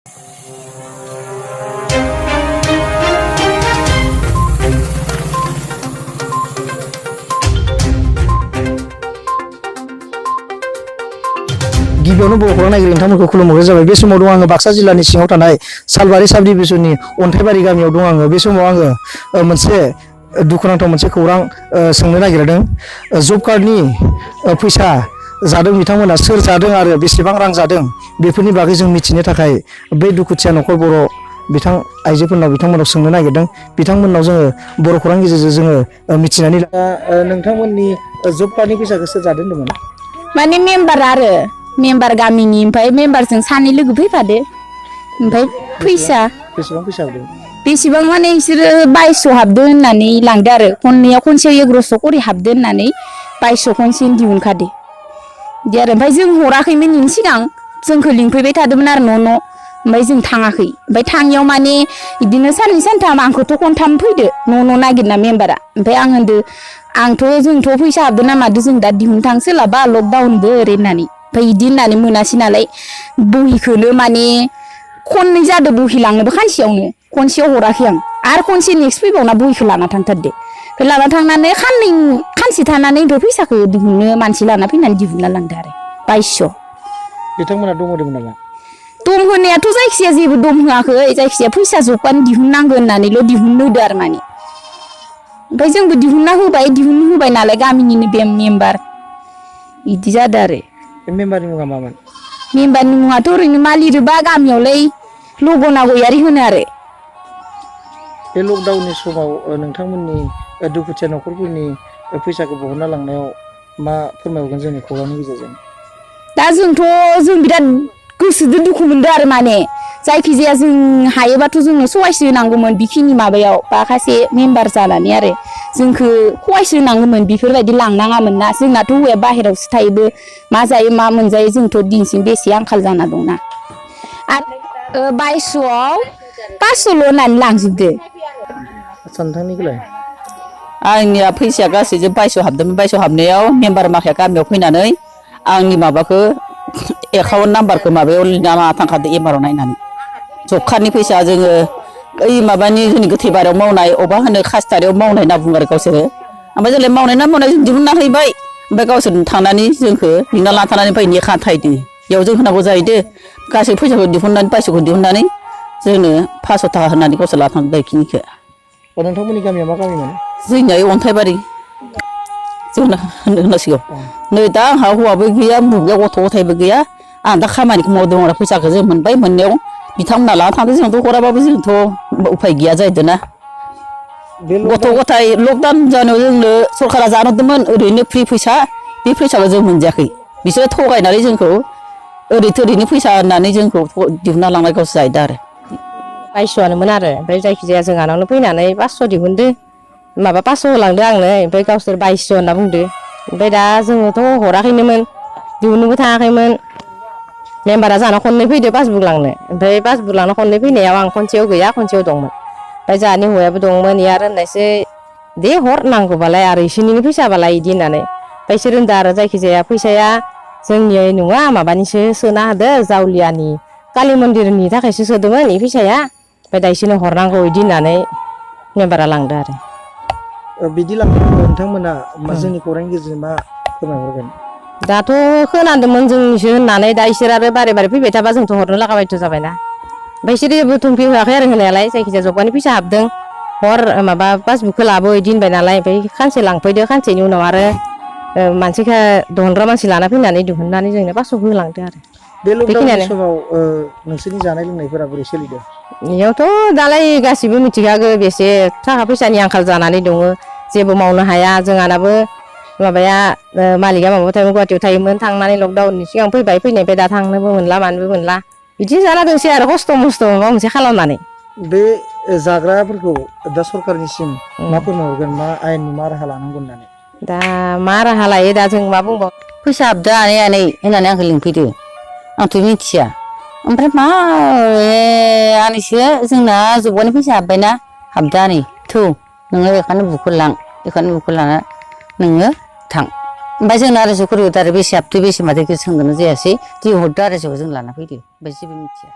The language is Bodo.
गिबियावनो बर' खौरां नायगिरि नोंथांमोनखौ खुलुमहरनाय जाबाय। बे समाव दं आङो बाक्सा जिल्लानि सिङाव थानाय सालबारि साब डिभिजननि अन्थाइबारि गामियाव दं आङो। बे समाव आङो मोनसे दुखुनांथाव मोनसे खौरां सोंनो नागिरदों। जब कार्डनि फैसा जादों बिथांमोना सोर जादों आरो बेसेबां रां जादों बेफोरनि बागै जों मिथिनो थाखाय बे दुखुथिया न'खर बर' बिथां आइजोफोरनाव बिथांमोनाव सोंनो नागिरदों। बिथांमोननाव जोङो बर' खौरांनि गेजेरजों जोङो मिथिनानै नोंथांमोननि जब कार्डनि फैसाखौ सोर जादों होनदोंमोन? माने मेम्बार आरो मेम्बार गामिनि ओमफ्राय मेम्बारजों सानै लोगो फैफादो ओमफ्राय फैसा बेसेबां फैसा होदों? बेसेबां माने बिसोरो 2200 हाबदो होननानै लांदो आरो खननैयाव खनसेयाव 1100 करि हाबदो होननानै 2200 खनसेनि दिहुनखादो बिदि आरो। ओमफ्राय जों हराखैमोन इनि सिगां जोंखौ लिंफैबाय थादोंमोन आरो न' ओमफ्राय जों थाङाखै। ओमफ्राय थाङियाव माने बिदिनो साननै सानथाम आंखौथ' खनथाम फैदो न' नागिरना मेम्बारा। ओमफ्राय आं होनदो जोंथ' फैसा हाबदो ना मादो जों दा दिहुननो थांनो सोलाबा लकडाउनबो ओरै होननानै। ओमफ्राय बिदि होननानै मोनासै नालाय बहिखौनो माने खननै जादो बहि लांनोबो खानसेयावनो खनसेयाव हराखै आं आरो खनसे नेक्स्ट फैबावना बहिखौ लाना थांथारदो। ओमफ्राय लाना थांनानै खानसे थानानै ओमफ्राय फैसाखौ दिहुननो मानसि लाना फैनानै दिहुनना लांदो आरो 2200। बिथांमोना दंहैदोंमोन नामा? दम होनायाथ' जायखिजाया जेबो दम होआखै, जायखिजाया फैसा जबबानो दिहुननांगौ होननानैल' दिहुननो होदो आरो माने। ओमफ्राय जोंबो दिहुननो होबाय नालाय गामिनिनो बे मेम्बार बिदि जादों आरो। बे मेम्बारनि मुङा मामोन? मेम्बारनि मुङाथ' ओरैनो मालिरोबा गामियावलाय लगना गयारि होनो आरो। बे लकडाउननि समाव नोंथांमोननि दुखुथिया न'खरफोरनि फैसाखौ बहनना लांनायाव मा फोरमायहरगोन जोंनि खौरांनि गेजेरजों? दा जों बिराद गोसोजों दुखु मोनदों आरो माने जायखिजाया जों हायोबाथ' जोंनो सहायसो होनांगौमोन बेखिनि माबायाव माखासे मेम्बार जानानै आरो जोंखौ सहायसो होनांगौमोन, बेफोरबायदि लांनाङामोन ना। जोंनाथ' हौवाया बाहेरायावसो थायोबो मा जायो मा मोनजायो जोंथ' दिनैसिम बेसे आंखाल जाना दंना। आरो 2200आव 500ल' होननानै लांजोबदो। आदसा नोंथांनिखौलाय? आंनिया फैसाया गासैजों 2200 हाबदोंमोन। 2200 हाबनायाव मेम्बार माखाया गामियाव फैनानै आंनि माबाखौ एकाउन्ट नाम्बारखौ माबायाव लिरना लाना थांखादो एमाराव नायनानै। जब कार्डनि फैसा जोङो ओइ माबानि जोंनि गोथै बारियाव मावनाय अबा होनो खासिथारियाव मावनाय होनना बुङो आरो गावसोरो। ओमफ्राय जोंलाय मावनाय ना मावनाय जों दिहुनना हैबाय। ओमफ्राय गावसोर थांनानै जोंखौ लिंना लाना थांनानै ओमफ्राय नेखा थायदो बेयाव जों होनांगौ जाहैदो। गासै फैसाखौ दिहुननानै 2200खौ दिहुननानै जोंनो 500 थाखा होनानै गावसोर लाना थांदों बेखिनिखौ। नोंथांमोननि गामिया मा गामिमोन? जोंनिया अन्थाइबारि जोंना होननांसिगौ। नै दा आंहा हौवाबो गैया गथ' गथायबो गैया। आं दा खामानिखौ मावदों आरो फैसाखौ जों मोनबाय। मोननायाव बिथांमोना लाना थांदों, जोंथ' हराबाबो जोंथ' उफाय गैया जाहैदों ना। गथ' गथाय लकडाउन जानायाव जोंनो सरकारा जानो हरदोंमोन ओरैनो फ्रि फैसा, बे फैसाखौ जों मोनजायाखै। बिसोरो थगायनानै जोंखौ ओरै थोरैनो फैसा होननानै जोंखौ दिहुनना लांनाय गावसो जाहैदों आरो। 2200आनोमोन आरो ओमफ्राय जायखिजाया जोंहानावनो फैनानै 500 दिहुनदो, माबा 500 होलांदो आंनो। ओमफ्राय गावसोर 2200 होनना बुंदो। ओमफ्राय दा जोङोथ' हराखैनोमोन दिहुननोबो थाङाखैमोन। मेम्बारा जोंहानाव खननै फैदो पासबुक लांनो। ओमफ्राय पासबुक लांनो खननै फैनायाव आं खनसेयाव गैया खनसेयाव दंमोन। ओमफ्राय जोंहानि हौवायाबो दंमोन, इयो आरो होननायसै दे हर नांगौबालाय आरो इसोरनिनो फैसाबालाय बिदि होननानै। ओमफ्राय इसोर होनदों आरो जायखिजाया फैसाया जोंनि नङा माबानिसो सोना होदो जावलियानि कालि मन्दिरनि थाखायसो सोदोंमोन बे फैसाया। ओमफ्राय दा इसोरनो हरनांगौ बिदि होननानै मेम्बारा लांदो आरो। बिदि लांनायाव नोंथांमोना जोंनि खौरांनि गेजेरजों मा फोरमायहरगोन? दाथ' खोनादोंमोन जोंनिसो होननानै, दा इसोर आरो बारे बारे फैबाय थाबा जोंथ' हरनो लागाबायथ' जाबायना। ओमफ्राय इसोर जेबो थुंफि होआखै आरो होनायालाय, जायखिजाया जबकार्डनि फैसा हाबदों हर माबा पासबुकखौ लाबो बिदि होनबाय नालाय। ओमफ्राय खानसे लांफैदो, खानसेनि उनाव आरो मानसिखौ दिहुनग्रा मानसि लाना फैनानै दिहुननानै जोंनो 500 होलांदो आरो। बे लकडाउननि बेखिनियानो समाव नोंसोरनि जानाय लोंनायफोरा बोरै सोलिदों? बेयावथ' दालाय गासिबो मिथिखागो बेसे थाखा फैसानि आंखाल जानानै दङ, जेबो मावनो हाया। जोंहानाबो माबाया मालिकआ माबायाव थायोमोन, गुवाहाटियाव थायोमोन। थांनानै लकडाउननि सिगां फैबाय, फैनायनिफ्राय दा थांनोबो मोनला मानोबो मोनला बिदिनो जाना दंसै आरो खस्थ' मस्थ' माबा मोनसे खालामनानै। बे जाग्राफोरखौ दा सरखारनिसिम मा फोरमायहरगोन, मा आयेननि मा राहा लानांगौ होननानै? दा मा राहा लायो दा जों मा बुंबाव। फैसा हाबदो आनै आनै होननानै आंखौ लिंफैदो, आंथ' मिथिया। ओमफ्राय मा आनैसो जोंना जबकार्डनि फैसा हाबबायना, हाबदो आनै थौ नोङो बेखौनो बुखौ लां, बेखौनो बुखौ लाना नोङो थां। ओमफ्राय जोंना आरो बेसे हाबदो बेसे मादो सोंगोन जायासै, दि हरदो आरो जों लाना फैदो। ओमफ्राय जेबो मिथिया।